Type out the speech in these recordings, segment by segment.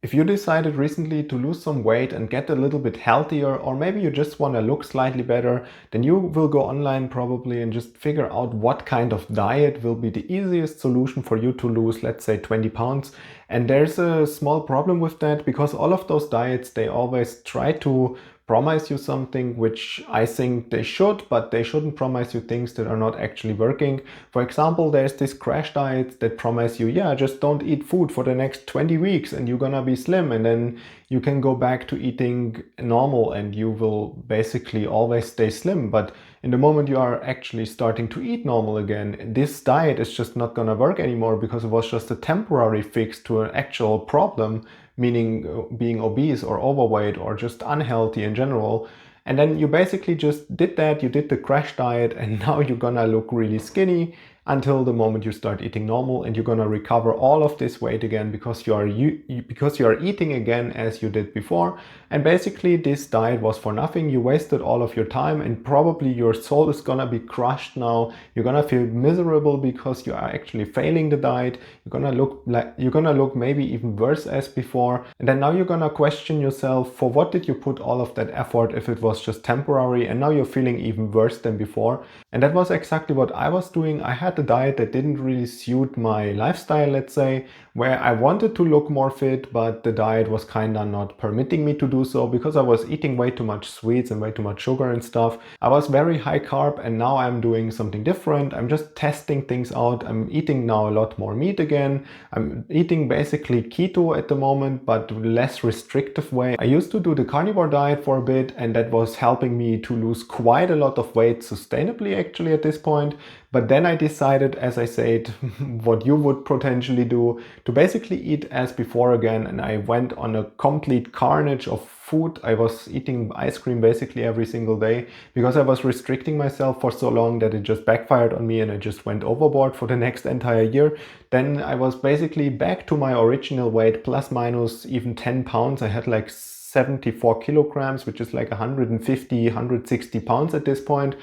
If you decided recently to lose some weight and get a little bit healthier, or maybe you just want to look slightly better, then you will go online probably and just figure out what kind of diet will be the easiest solution for you to lose, let's say 20 pounds. And there's a small problem with that because all of those diets, they always try to promise you something which I think they should, but they shouldn't promise you things that are not actually working. For example, there's this crash diet that promise you, yeah, just don't eat food for the next 20 weeks and you're gonna be slim, and then you can go back to eating normal and you will basically always stay slim. But in the moment you are actually starting to eat normal again, this diet is just not gonna work anymore because it was just a temporary fix to an actual problem, meaning being obese or overweight or just unhealthy in general. And then you basically just did that, you did the crash diet, and now you're gonna look really skinny until the moment you start eating normal, and you're gonna recover all of this weight again because you are eating again as you did before. And basically this diet was for nothing. You wasted all of your time and probably your soul is gonna be crushed now. You're gonna feel miserable because you are actually failing the diet. You're gonna look maybe even worse as before. And then now you're gonna question yourself, for what did you put all of that effort if it was just temporary, and now you're feeling even worse than before. And that was exactly what I was doing. I had a diet that didn't really suit my lifestyle, let's say, where I wanted to look more fit, but the diet was kinda not permitting me to do so because I was eating way too much sweets and way too much sugar and stuff. I was very high carb, and now I'm doing something different. I'm just testing things out. I'm eating now a lot more meat again. I'm eating basically keto at the moment, but less restrictive way. I used to do the carnivore diet for a bit, and that was helping me to lose quite a lot of weight sustainably actually at this point. But then I decided, as I said, what you would potentially do, to basically eat as before again. And I went on a complete carnage of food. I was eating ice cream basically every single day because I was restricting myself for so long that it just backfired on me and I just went overboard for the next entire year. Then I was basically back to my original weight, plus minus even 10 pounds. I had like 74 kilograms, which is like 150, 160 pounds at this point.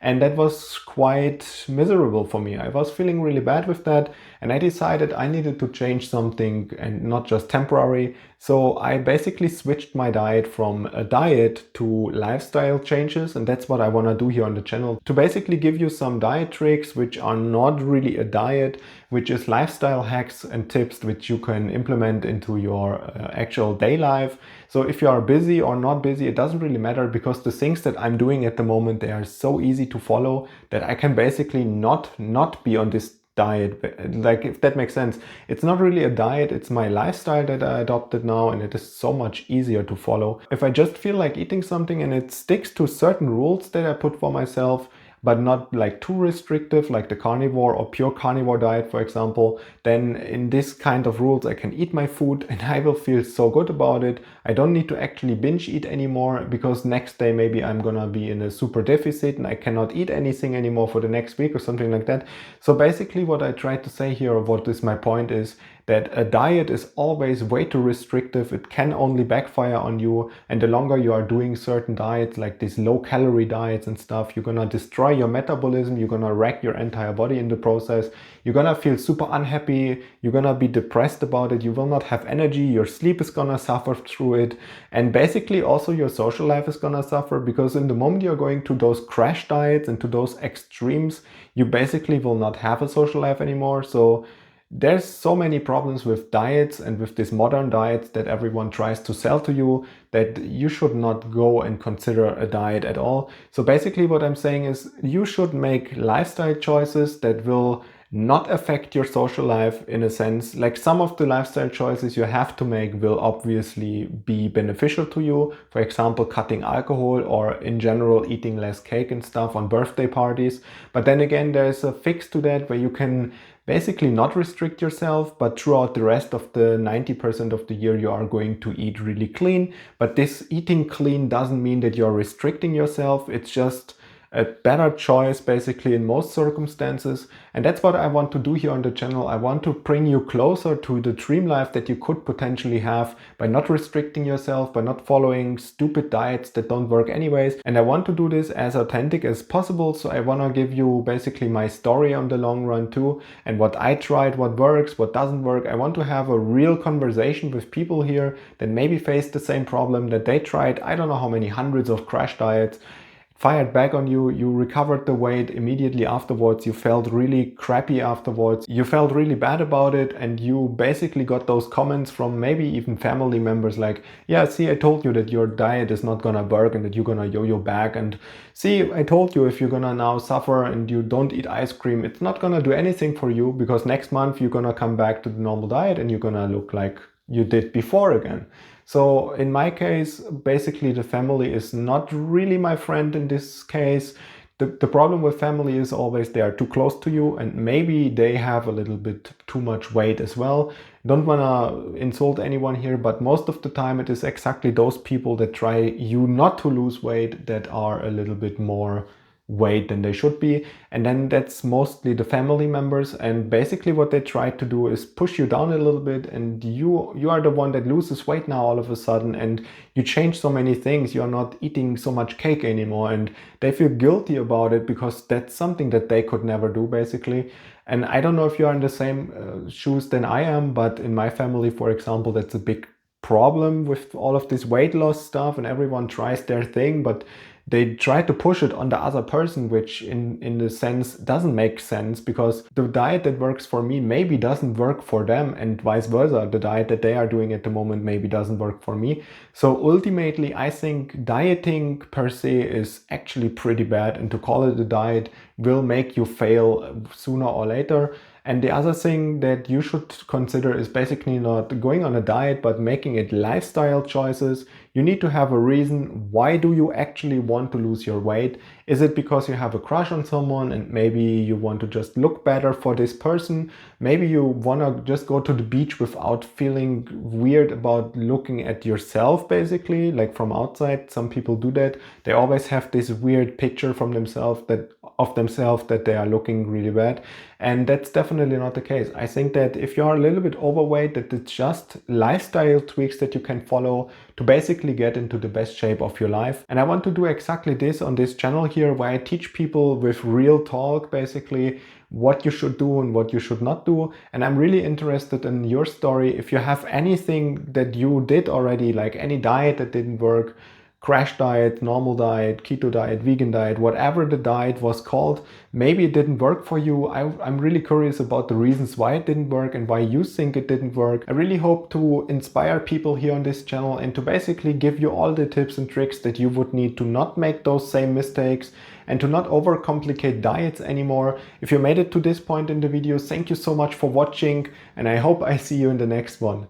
And that was quite miserable for me. I was feeling really bad with that, and I decided I needed to change something and not just temporary. So I basically switched my diet from a diet to lifestyle changes, and that's what I want to do here on the channel, to basically give you some diet tricks which are not really a diet, which is lifestyle hacks and tips which you can implement into your actual day life. So if you are busy or not busy, it doesn't really matter, because the things that I'm doing at the moment, they are so easy to follow that I can basically not be on this diet. Like, if that makes sense. It's not really a diet, it's my lifestyle that I adopted now, and it is so much easier to follow. If I just feel like eating something and it sticks to certain rules that I put for myself, but not like too restrictive, like the carnivore or pure carnivore diet, for example, then in this kind of rules I can eat my food and I will feel so good about it. I don't need to actually binge eat anymore, because next day maybe I'm gonna be in a super deficit and I cannot eat anything anymore for the next week or something like that. So basically what I tried to say here, or what is my point, is that a diet is always way too restrictive. It can only backfire on you, and the longer you are doing certain diets, like these low calorie diets and stuff, you're gonna destroy your metabolism, you're gonna wreck your entire body in the process, you're gonna feel super unhappy, you're gonna be depressed about it, you will not have energy, your sleep is gonna suffer through it, and basically also your social life is gonna suffer, because in the moment you're going to those crash diets and to those extremes, you basically will not have a social life anymore. So there's so many problems with diets and with these modern diets that everyone tries to sell to you, that you should not go and consider a diet at all. So basically what I'm saying is, you should make lifestyle choices that will not affect your social life, in a sense. Like, some of the lifestyle choices you have to make will obviously be beneficial to you. For example, cutting alcohol, or in general eating less cake and stuff on birthday parties. But then again, there's a fix to that where you can basically not restrict yourself, but throughout the rest of the 90% of the year you are going to eat really clean. But this eating clean doesn't mean that you're restricting yourself. It's just a better choice basically in most circumstances. And that's what I want to do here on the channel. I want to bring you closer to the dream life that you could potentially have by not restricting yourself, by not following stupid diets that don't work anyways. And I want to do this as authentic as possible. So I want to give you basically my story on the long run too, and what I tried, what works, what doesn't work. I want to have a real conversation with people here that maybe face the same problem that they tried. I don't know how many hundreds of crash diets, fired back on you, you recovered the weight immediately afterwards, you felt really crappy afterwards, you felt really bad about it, and you basically got those comments from maybe even family members like, yeah, see, I told you that your diet is not gonna work and that you're gonna yo-yo back, and see, I told you if you're gonna now suffer and you don't eat ice cream, it's not gonna do anything for you, because next month you're gonna come back to the normal diet and you're gonna look like you did before again. So in my case, basically the family is not really my friend in this case. The problem with family is always they are too close to you, and maybe they have a little bit too much weight as well. Don't wanna insult anyone here, but most of the time it is exactly those people that try you not to lose weight that are a little bit more weight than they should be. And then that's mostly the family members, and basically what they try to do is push you down a little bit, and you are the one that loses weight now all of a sudden, and you change so many things. You're not eating so much cake anymore, and they feel guilty about it because that's something that they could never do basically. And I don't know if you're in the same shoes than I am, but in my family, for example, that's a big problem with all of this weight loss stuff, and everyone tries their thing, but they try to push it on the other person, which in the sense doesn't make sense, because the diet that works for me maybe doesn't work for them, and vice versa. The diet that they are doing at the moment maybe doesn't work for me. So ultimately, I think dieting per se is actually pretty bad, and to call it a diet will make you fail sooner or later. And the other thing that you should consider is basically not going on a diet, but making it lifestyle choices. You need to have a reason. Why do you actually want to lose your weight? Is it because you have a crush on someone and maybe you want to just look better for this person? Maybe you want to just go to the beach without feeling weird about looking at yourself, basically, like from outside. Some people do that. They always have this weird picture from themselves that they are looking really bad. And that's definitely not the case. I think that if you are a little bit overweight, that it's just lifestyle tweaks that you can follow to basically get into the best shape of your life. And I want to do exactly this on this channel here, where I teach people with real talk, basically, what you should do and what you should not do. And I'm really interested in your story. If you have anything that you did already, like any diet that didn't work, crash diet, normal diet, keto diet, vegan diet, whatever the diet was called, maybe it didn't work for you. I'm really curious about the reasons why it didn't work and why you think it didn't work. I really hope to inspire people here on this channel and to basically give you all the tips and tricks that you would need to not make those same mistakes and to not overcomplicate diets anymore. If you made it to this point in the video, thank you so much for watching, and I hope I see you in the next one.